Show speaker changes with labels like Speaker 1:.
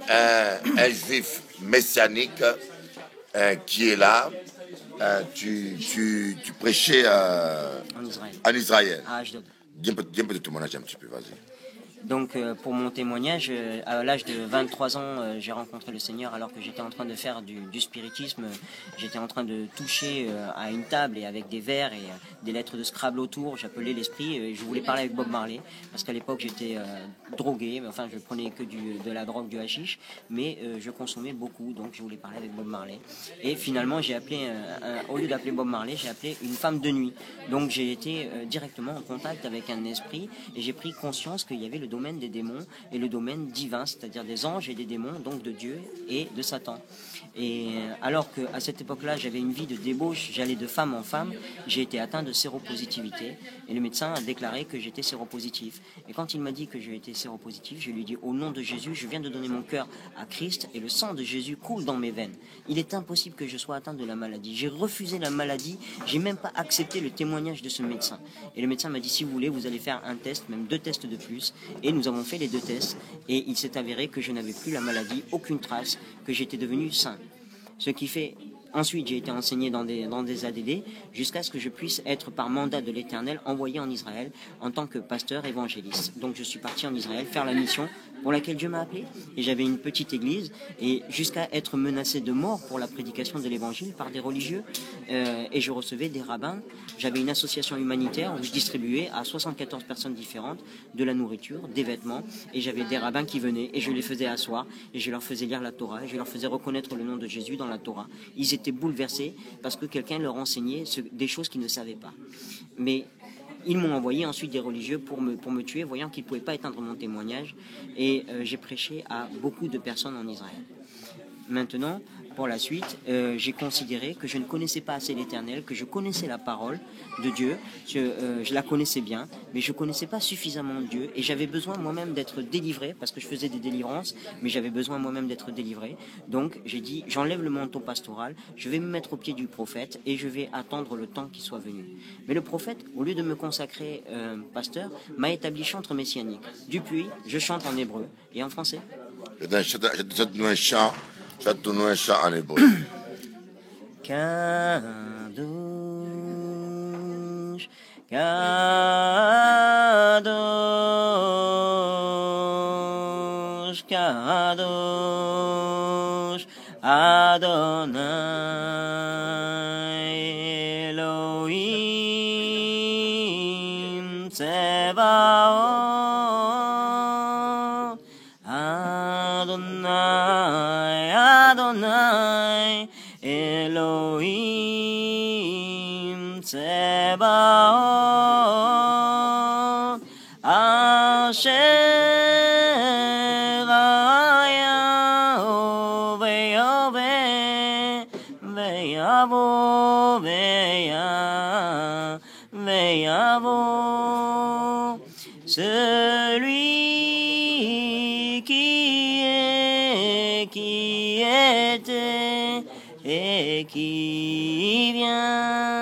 Speaker 1: un juif messianique qui est là. Tu prêchais en Israël.
Speaker 2: À Ashdod.
Speaker 1: Dis un peu de témoignage un petit peu, vas-y.
Speaker 2: Donc pour mon témoignage, à l'âge de 23 ans, j'ai rencontré le Seigneur alors que j'étais en train de faire du spiritisme. J'étais en train de toucher à une table et avec des verres et des lettres de Scrabble autour. J'appelais l'esprit et je voulais parler avec Bob Marley parce qu'à l'époque j'étais drogué, mais enfin je prenais que de la drogue, du hashish, mais je consommais beaucoup, donc je voulais parler avec Bob Marley. Et finalement j'ai appelé, au lieu d'appeler Bob Marley, j'ai appelé une femme de nuit. Donc j'ai été directement en contact avec un esprit et j'ai pris conscience qu'il y avait le domaine des démons et le domaine divin, c'est-à-dire des anges et des démons, donc de Dieu et de Satan. Et alors qu'à cette époque-là, j'avais une vie de débauche, j'allais de femme en femme, j'ai été atteint de séropositivité et le médecin a déclaré que j'étais séropositif. Et quand il m'a dit que j'étais séropositif, je lui ai dit au nom de Jésus, je viens de donner mon cœur à Christ et le sang de Jésus coule dans mes veines. Il est impossible que je sois atteint de la maladie. J'ai refusé la maladie, j'ai même pas accepté le témoignage de ce médecin. Et le médecin m'a dit si vous voulez, vous allez faire un test, même 2 tests de plus. Et nous avons fait les 2 tests et il s'est avéré que je n'avais plus la maladie, aucune trace, que j'étais devenu sain. Ce qui fait, ensuite j'ai été enseigné dans des ADD jusqu'à ce que je puisse être par mandat de l'Éternel envoyé en Israël en tant que pasteur évangéliste. Donc je suis parti en Israël faire la mission pour laquelle Dieu m'a appelé et j'avais une petite église et jusqu'à être menacé de mort pour la prédication de l'évangile par des religieux et je recevais des rabbins. J'avais une association humanitaire où je distribuais à 74 personnes différentes de la nourriture, des vêtements et j'avais des rabbins qui venaient et je les faisais asseoir et je leur faisais lire la Torah et je leur faisais reconnaître le nom de Jésus dans la Torah. Ils étaient bouleversés parce que quelqu'un leur enseignait des choses qu'ils ne savaient pas. Mais ils m'ont envoyé ensuite des religieux pour me tuer, voyant qu'ils ne pouvaient pas éteindre mon témoignage. Et j'ai prêché à beaucoup de personnes en Israël. Maintenant, pour la suite, j'ai considéré que je ne connaissais pas assez l'Éternel, que je connaissais la parole de Dieu, je la connaissais bien, mais je ne connaissais pas suffisamment Dieu, et j'avais besoin moi-même d'être délivré, parce que je faisais des délivrances, mais j'avais besoin moi-même d'être délivré. Donc j'ai dit, j'enlève le manteau pastoral, je vais me mettre au pied du prophète, et je vais attendre le temps qui soit venu. Mais le prophète, au lieu de me consacrer pasteur, m'a établi chantre messianique. Depuis, je chante en hébreu et en français.
Speaker 1: Je te donne un chant en hébreu.
Speaker 2: Kadosh, Kadosh, Kadosh, Adonai Elohim Tsevaot, Adonai, Adonai Elohim Tsevaot, Asher Hayah Ve'yoveh Ve'yavo Ve'yavo, celui qui est, qui était et qui vient.